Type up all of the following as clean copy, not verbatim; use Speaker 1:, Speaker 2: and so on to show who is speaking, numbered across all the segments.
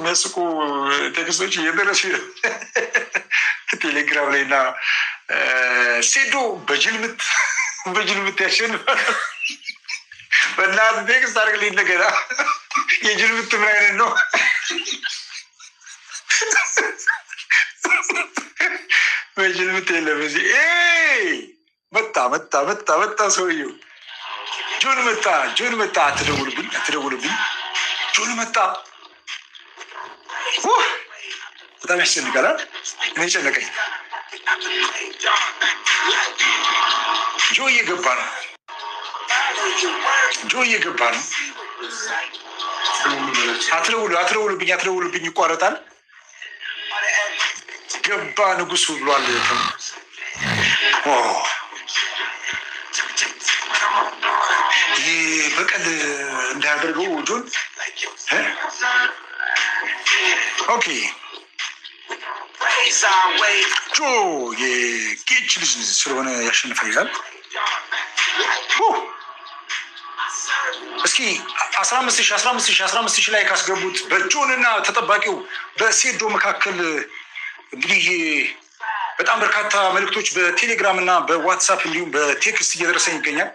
Speaker 1: የሚያስቁ ቴክስቶች እየደረሱ ቴሌግራም ላይ እና ሴዶ በጅልምት ያሸንፋል። በእናትህ ቴክስት አድርግልኝ እንደገና። የጅልምት ምን አይነት ነው? በጅልምት የለም እዚህ። መጣ ሰውየው። ጆን መጣ። አትደውልብኝ። ጆን መጣ። በጣም ያስጨንቃል። እኔ ጨነቀኝ። ጆ እየገባ ነው። አትደውሉብኝ፣ ይቋረጣል። ገባ ንጉሱ ብሏል። ይህ በቀል እንዳያደርገው ጆን። ኦኬ ጆ የጌች ልጅ ስለሆነ ያሸንፋል ይላል። እስኪ 15,000 ላይ ካስገቡት በጆን እና ተጠባቂው በሴዶ መካከል እንግዲህ በጣም በርካታ መልእክቶች በቴሌግራም እና በዋትሳፕ እንዲሁም በቴክስት እየደረሰኝ ይገኛል።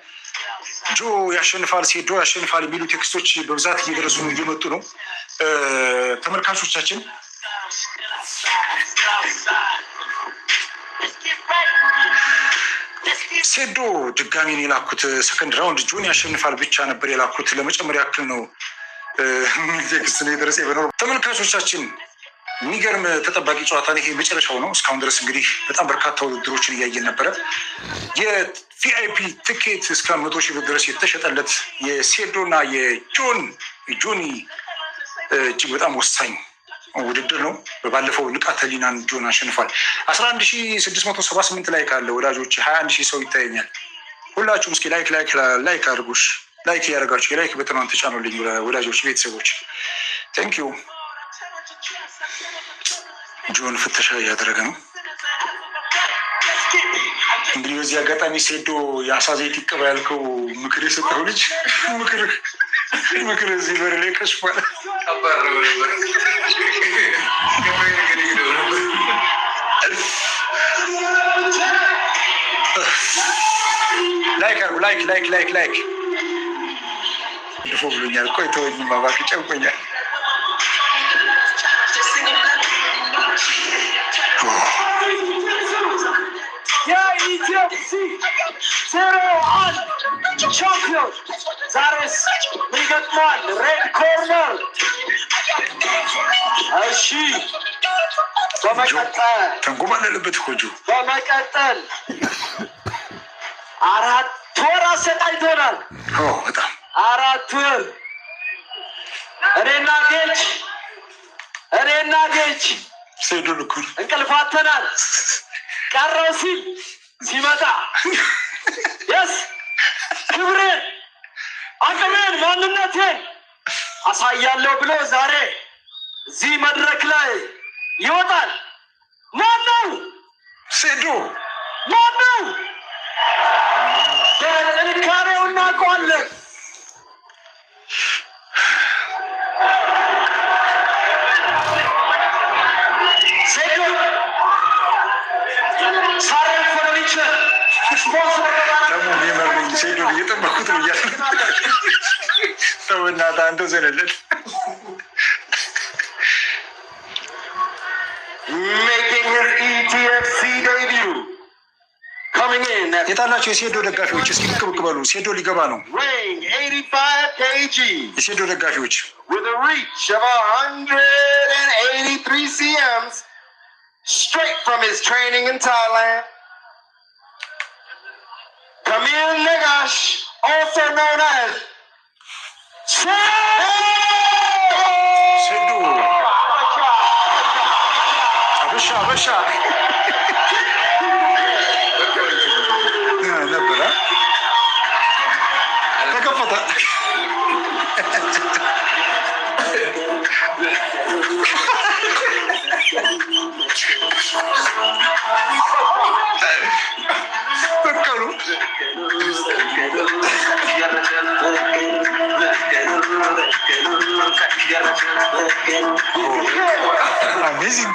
Speaker 1: ጆ ያሸንፋል፣ ሴዶ ያሸንፋል የሚሉ ቴክስቶች በብዛት እየደረሱ ነው፣ እየመጡ ነው። ተመልካቾቻችን ሴዶ ድጋሚን የላኩት ሰከንድ ራውንድ ጆን ያሸንፋል ብቻ ነበር የላኩት። ለመጨመር ያክል ነው ቴክስት ነው የደረሰ በኖር። ተመልካቾቻችን የሚገርም ተጠባቂ ጨዋታ ነው ይሄ፣ መጨረሻው ነው። እስካሁን ድረስ እንግዲህ በጣም በርካታ ውድድሮችን እያየን ነበረ። የቪአይፒ ትኬት እስከ 100,000 ብር ድረስ የተሸጠለት የሴዶ እና የጆኒ እጅግ በጣም ወሳኝ ውድድር ነው። ባለፈው ንቃተ ህሊናን ጆን አሸንፏል። 11,678 ላይ ካለ ወዳጆች 21,000 ሰው ይታየኛል። ሁላችሁም እስኪ ላይክ አድርጉሽ። ላይክ እያደረጋችሁ የላይክ በተናን ተጫኑልኝ ወዳጆች፣ ቤተሰቦች። ቴንኪዩ። ጆን ፍተሻ እያደረገ ነው። እንግዲህ በዚህ አጋጣሚ ሴዶ የአሳ ዘይት ይቀባ ያልከው ምክር የሰጠው ልጅ ምክር እዚህ በር ላይ ከሽፏል። ላይክ ድፎ ብሎኛል። ቆይ ተወኝ እባክህ፣ ጨንቆኛል።
Speaker 2: የኢትዮፕሲ 01 ቻምፒዮን ዛሬስ ምን ገጥሟል? ሬድ ኮርነር። እሺ፣ በመቀጠል
Speaker 1: ተንጎማለለበት ኮጁ።
Speaker 2: በመቀጠል 4 ወር አሰቃይቶናል።
Speaker 1: በጣም
Speaker 2: 4 ወር እኔና ጌች
Speaker 1: ሴዶ ልኩር
Speaker 2: እንቅልፋተናል። ቀረው ሲመጣ የስ ክብሬን፣ አቅሜን፣ ማንነቴን አሳያለሁ ብሎ ዛሬ እዚህ መድረክ ላይ ይወጣል። ማነው?
Speaker 1: ሴዶ።
Speaker 2: ማነው? በጥንካሬው እናውቀዋለን። ሴዶ ሳሬን ፈርኒቸር ስፖንሰር
Speaker 1: ደግሞ የሚመርልኝ ሴዶ እየጠበኩት ነው እያለ ተውናታ አንተ ዘነለት
Speaker 2: making his ETFC debut. Coming in at
Speaker 1: የታላቸው የሴዶ ደጋፊዎች እስኪ ብቅ በሉ። ሴዶ ሊገባ ነው።
Speaker 2: weighing 85 kg.
Speaker 1: የሴዶ ደጋፊዎች
Speaker 2: with a reach of 183 cms straight from his training in Thailand. Kamil Negash, also known as
Speaker 1: ሴዶ አበሻ ነበረ። ተከፈተ። በቀሉ Amazing.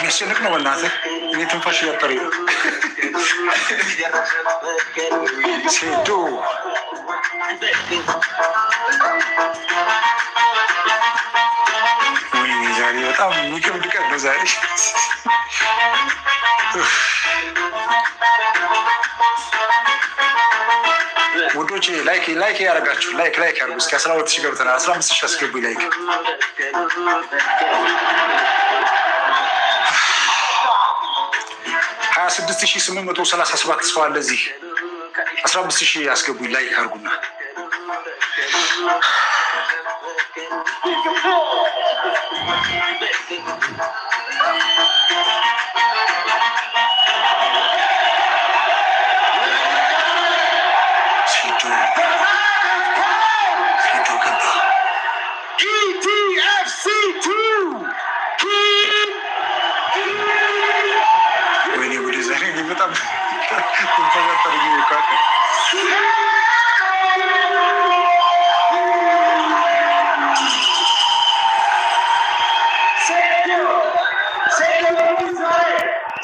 Speaker 1: የሚያስጨንቅ ነው። በእናትህ እኔ ትንፋሽ እያጠረኝ ነው። ሴዶ ወይኔ ዛሬ በጣም የሚከብድ ቀን ነው ዛሬ። ውዶች ላይክ ያደርጋችሁ ላይክ ያድርጉ። እስኪ 12,000 ገብተናል። 15,000 አስገቡኝ ላይክ። ሀያ 26,837 ሰው አለ እዚህ። 15,000 አስገቡኝ ላይክ አድርጉና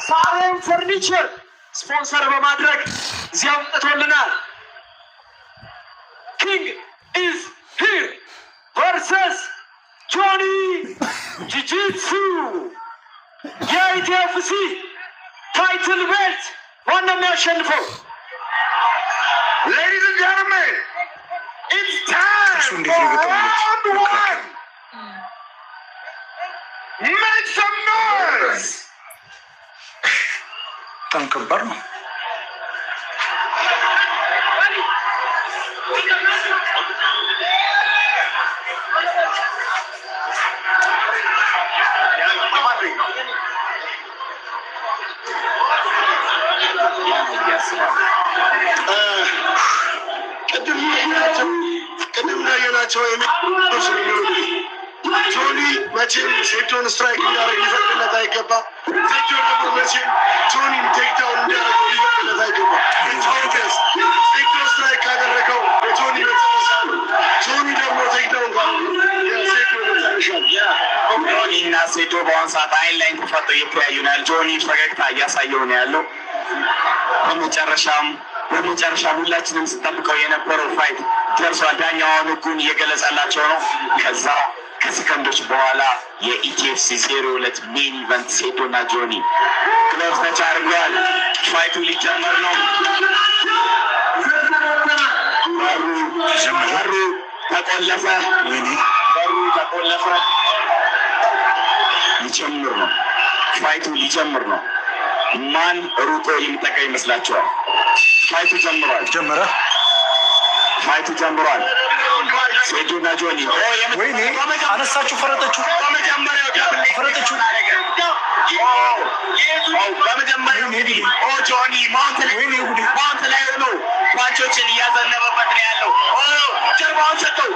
Speaker 2: ሳሬም ፈርኒቸር ስፖንሰር በማድረግ እዚያ አምጥቶልናል። ኪንግ ኢዝ ሂር ቨርሰስ ጆኒ ጂጂትሱ የኢቲኤፍሲ ታይትል ቤልት ዋናው የሚያሸንፈው ሌዲዝ ኤንድ ጀንትልመን ኢትስ ታይም ፎር ራውንድ 1 ሜክ ሰም ኖይዝ።
Speaker 1: በጣም ከባድ ነው።
Speaker 3: ቅድም እንዳየናቸው የሚሉት ጆኒ መቼም ሴቶን ስትራይክ እንዲያደርግ ሊፈቅድለት አይገባ። ሴቶ ደግሞ መቼም ጆኒን ቴክዳውን እንዲያደርገው ሊፈቅድለት አይገባ። ሴቶ ስትራይክ ካደረገው የጆኒ መጨረሻ ነው። ጆኒ ደግሞ ቴክዳውን ሴቶ መጨረሻ ነው።
Speaker 2: ጆኒ እና ሴቶ በአሁን ሰዓት አይን ላይ ተፋጠው እየተያዩ ነው ያለው። ጆኒ ፈገግታ እያሳየው ነው ያለው። በመጨረሻ ሁላችንም ስጠብቀው የነበረው ፋይት ደርሷል። ዳኛውን ህጉን እየገለጸላቸው ነው። ከሰከንዶች በኋላ የኢቲኤፍሲ 02 ሜን ኢቨንት ሴቶ እና ጆኒ ክሎዝ ተች አድርገዋል። ፋይቱ ሊጀመር ነው። በሩ ተቆለፈ። ሊጀምር ነው። ፋይቱ ሊጀምር ነው። ማን ሩጦ የሚጠጋ ይመስላችኋል? ፋይቱ ጀምሯል። ሴቶና ጆኒ
Speaker 1: ወይኔ አነሳችሁ፣ ፈረጠችው።
Speaker 2: በመጀመሪያው ጆኒ ማውንት ላይ ሆኖ ፓንቾችን እያዘነበበት ነው ያለው። ጀርባውን ሰጠው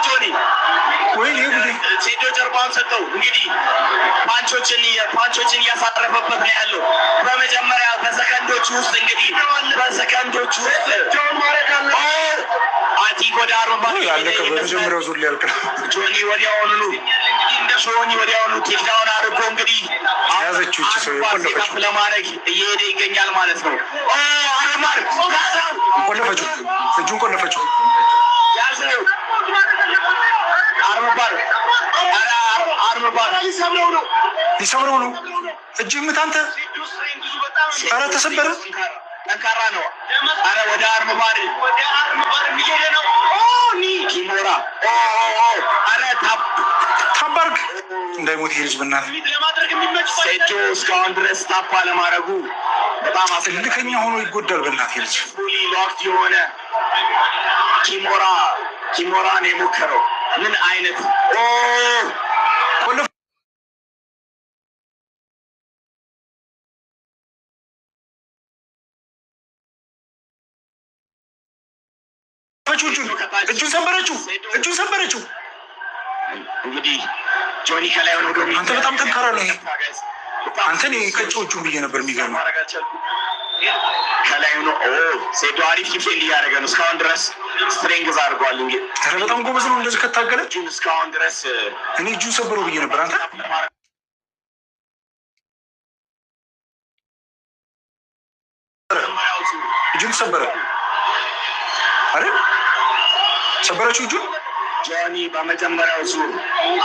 Speaker 2: ጆኒ።
Speaker 1: ወይኔ
Speaker 2: ሴቶ ጀርባውን ሰጠው። እንግዲህ ፓንቾችን እያሳረፈበት ነው ያለው። በመጀመሪያ በሰከንዶች ውስጥ አቲክ ወደ አርባ
Speaker 1: ያለቀ በመጀመሪያው ዙር ሊያልቅ ነው።
Speaker 2: ጆኒ ወዲያውኑ ቴክዳውን አድርጎ እንግዲህ
Speaker 1: ያዘችው እቺ ሰው ቆለፈች
Speaker 2: ለማድረግ እየሄደ ይገኛል ማለት ነው። አርማር
Speaker 1: ቆለፈችው፣ እጁን ቆለፈችው።
Speaker 2: ያዘው አርማር
Speaker 1: ሊሰብረው ነው። እጅ ምታንተ ኧረ ተሰበረ።
Speaker 2: ጠንካራ ነው። አረ ወደ አርማር እየሄደ ነው። ኪሞራ አረ
Speaker 1: ታባርግ እንዳይሞት ይሄ ልጅ በእናትህ።
Speaker 2: ሴቶ እስካሁን ድረስ ታፓ ለማድረጉ በጣም
Speaker 1: እልከኛ ሆኖ ይጎዳል። በእናትህ ልጅ
Speaker 2: ሎክት የሆነ ኪሞራን የሞከረው ምን አይነት
Speaker 1: እጁን ሰበረችው።
Speaker 2: እንግዲህ ጆኒ ከላይ ሆኖ
Speaker 1: አንተ በጣም ጠንካራ ነው። ይሄ አንተን የቀጨው እጁን ብዬ ነበር። የሚገርመው
Speaker 2: ከላይ ሆኖ ሴቶ አሪፍ ዲፌንድ እያደረገ ነው። እስካሁን ድረስ ስትሬንግዝ አድርጓል። እንግዲህ
Speaker 1: በጣም ጎበዝ ነው። እንደዚህ ከታገለ
Speaker 2: እስካሁን ድረስ
Speaker 1: እኔ እጁን ሰበረው ብዬ ነበር። አንተ እጁን ሰበረ አይደል? ሰበረችው እጁን።
Speaker 2: ጆኒ በመጀመሪያው ዙር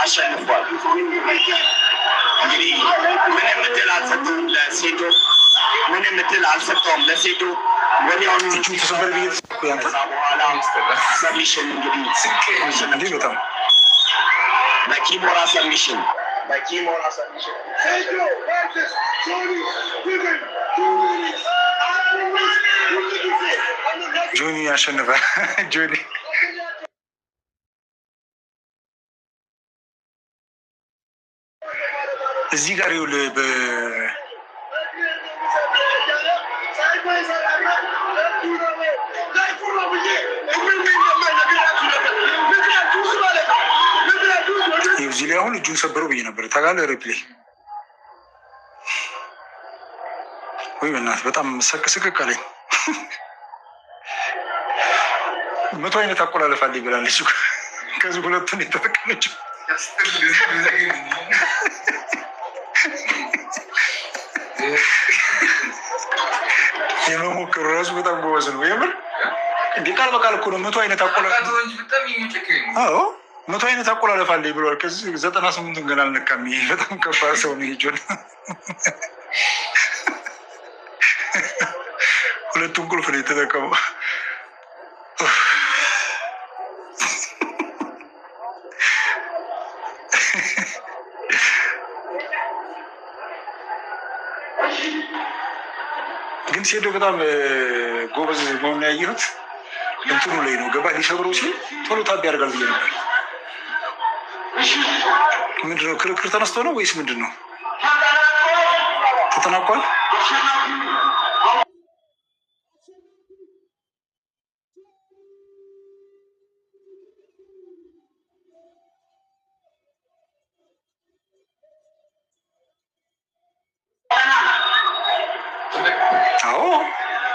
Speaker 2: አሸንፏል። እንግዲህ ምንም እድል አልሰጠውም ለሴቶ፣ ወዲያውኑ
Speaker 1: እጁን ተሰበረ ብዬ
Speaker 2: ከዛ በኋላ ሰብሚሽን እንግዲህ
Speaker 1: በጣም
Speaker 2: በኪሞራ ሰብሚሽን
Speaker 1: ጆኒ ያሸነፈ ጆኒ እዚህ ጋር ይኸውልህ እዚህ ላይ አሁን እጁን ሰበረው ብዬ ነበር። ታውቃለህ ሪፕሌይ ወይ በእናትህ በጣም ስቅስቅ አለኝ። 100 አይነት አቆላለፍ አለኝ ብላለች። ከዚህ ሁለቱን የተጠቀመችው የመሞከሩ ራሱ በጣም ጎበዝ ነው። የምር እንደ ቃል በቃል እኮ ነው። 100 አይነት አቆላለፍ 100 አይነት አቆላለፍ አለኝ ብሏል። ከዚህ 98ን ገና አልነካም። ይሄ በጣም ከባድ ሰው ነው። ጆን ሁለቱን ቁልፍ ነው የተጠቀመው። ግን ሴዶ በጣም ጎበዝ መሆኑን ያየሁት እንትኑ ላይ ነው። ገባ ሊሰብረው ሲል ቶሎ ታቢ ያደርጋል ብዬ ነበር። ምንድነው ክርክር ተነስቶ ነው ወይስ ምንድን ነው? ተጠናቋል።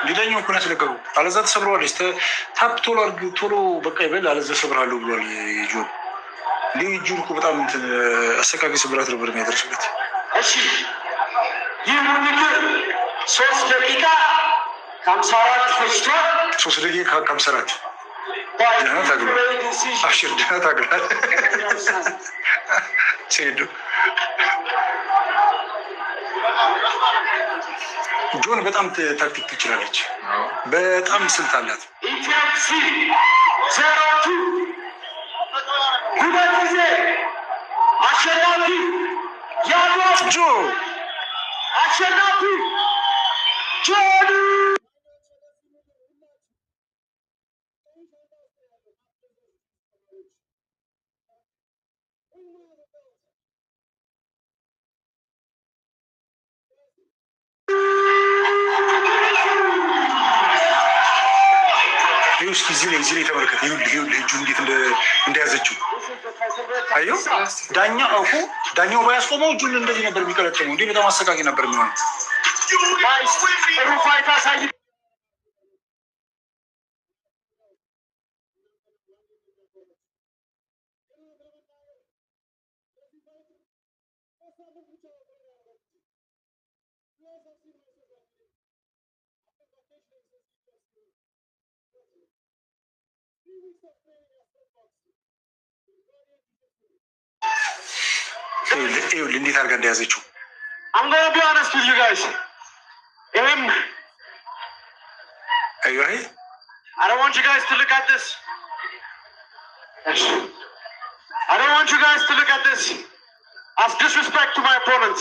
Speaker 1: ሌላኛው እኮ ነው ያስለቀቁ። አለዛ ተሰብረዋለች። ታፕ ቶሎ በቃ ይበል አለዛ ሰብራለሁ ብሏል ጆን። እንዲህ እጁን እኮ በጣም አሰቃቂ ስብራት ነበር የሚያደርስበት።
Speaker 2: እሺ ይህ ውድድር 3 ደቂቃ ከ54 ፈጅቷል።
Speaker 1: 3 ደቂቃ ከ54 ደህና ታግሏል። አብሽር ደህና ታግሏል። ሴዶ ጆን በጣም ታክቲክ ትችላለች። በጣም ስልት አላት።
Speaker 2: ኢትዮጵሲ ዘሮቱ ሁለት ጊዜ አሸናፊ
Speaker 1: ጆ
Speaker 2: አሸናፊ ጆኒ
Speaker 1: እስኪ እዚህ ላይ ተመልከት። ይኸውልህ እጁ እንዴት እንደያዘችው አየሁ። ዳኛው ባያስቆመው እጁን እንደዚህ ነበር የሚቀለጥመው። እንዴ በጣም አሰቃቂ ነበር የሚሆነው። ይኸውልህ እንዴት አድርጋ እንደያዘችው።
Speaker 3: I'm gonna be honest with you guys. I don't want you guys to look at this. I don't want you guys to look at this as disrespect to my opponent.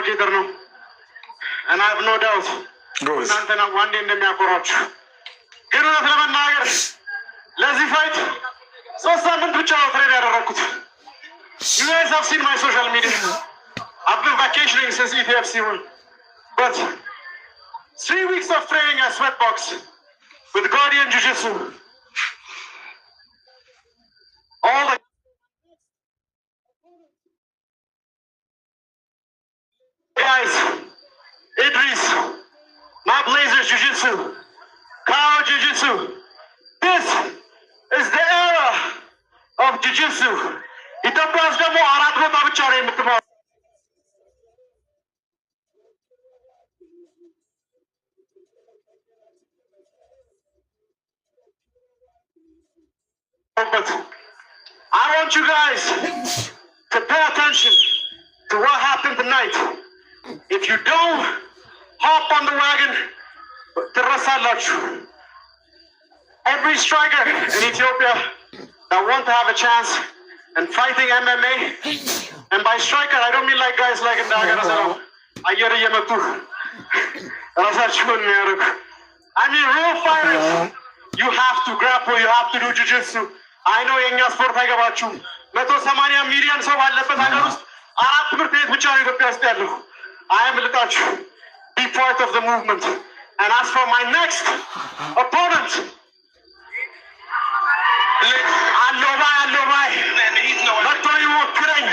Speaker 3: ማርኬተር ነው እና አብ ኖ ዳውት እናንተና ዋንዴ እንደሚያኮራችሁ። ግን እውነት ለመናገር ለዚህ ፋይት 3 ሳምንት ብቻ ነው ትሬን ያደረግኩት። You guys have seen my social media. I've been vacationing since ETFC won. But 3 weeks of training at Sweatbox with Guardian Jiu-Jitsu. All the guys, Idris, my Blazers Jiu-Jitsu, Karo Jiu-Jitsu. This is the era of Jiu-Jitsu. ኢትዮጵያ ውስጥ ደግሞ 4 ቦታ ብቻ ነው የምትማሩት። I want you guys to pay attention to what happened tonight. If you don't hop on the wagon, ትረሳላችሁ. Every striker in Ethiopia that want to have a chance and fighting MMA, and by striker I don't mean like guys like in Daganasaro, Ayer Yamatu, Rasachun Yaruk. I mean real fighters. You have to grapple, you have to do jiu-jitsu. I know Yenya sport Hagabachu. Meto Samania million so I left Hagarus. I have to prepare which are the best. I am a touch. Be part of the movement. And as for my next opponent, Allobai. Not to you Ukraine.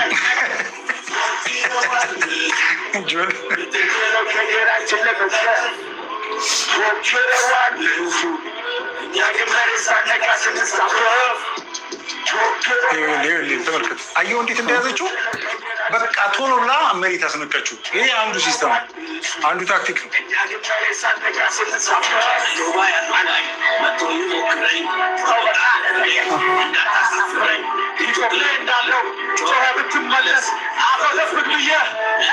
Speaker 1: ተመልከት፣ አየሁ እንዴት እንደያዘችው በቃ ቶሎ ብላ መሬት አስነካችው። ይሄ አንዱ ሲስተም ነው፣ አንዱ ታክቲክ ነው።
Speaker 3: እንዳለው ጮኸ ብትመለስ አፈለፍክ ብዬ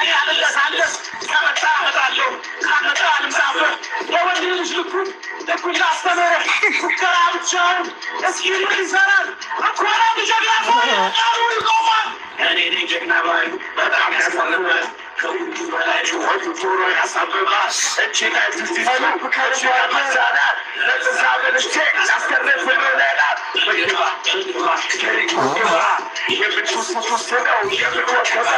Speaker 3: እኔ አልለሳለስ ከመጣ እመጣለሁ ካመጣ አልምሳፍር የወንድ ልጅ ልኩን ላስተምርህ ፉከራ ብቻውን እስኪ ምን ይሰራል እንኳን አንድ ጀግና ቃሉ ይቆማል። እኔ ነኝ ጀግና ባይ በጣም ያሳልፋል ከሁሉ በላይ ጩኸቱ ጆሮ ያሳብባል። እጅ ላይ ትስቲሰሉ ከእጅ ያመዛናል ለተዛበልሽ ቴክ ላስከርፍ ብለናል በግባ ከሪግባ የምትውስጡስ ነው የምትወከዛ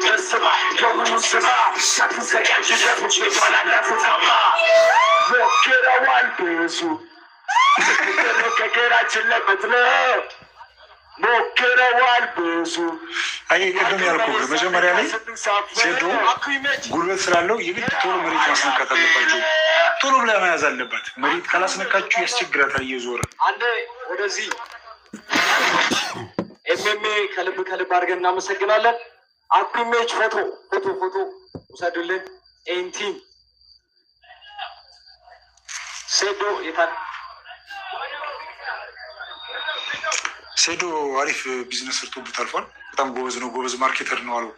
Speaker 3: በስማ ከሁሉ ስማ ሳትዘጋጅ ደፍች የተላላፍታማ ሞክረዋል ብዙ ከገራችን ለመትለው ሞክረዋል ብዙ።
Speaker 1: አይ ቅድም ያልኩህ መጀመሪያ ላይ ሴዶ ጉልበት ስላለው የግድ ቶሎ መሬት ማስነካት አለባቸው። ቶሎ ብላ መያዝ አለባት። መሬት ካላስነካችሁ ያስቸግራታል እየዞረ
Speaker 3: አንዴ ወደዚህ ኤምኤምኤ ከልብ አድርገን እናመሰግናለን። አኩሜች ፎቶ ውሰዱልን። ኤንቲም ሴዶ የታል?
Speaker 1: ሴዶ አሪፍ ቢዝነስ ሰርቶበት አልፏል። በጣም ጎበዝ ነው። ጎበዝ ማርኬተር ነው አለው።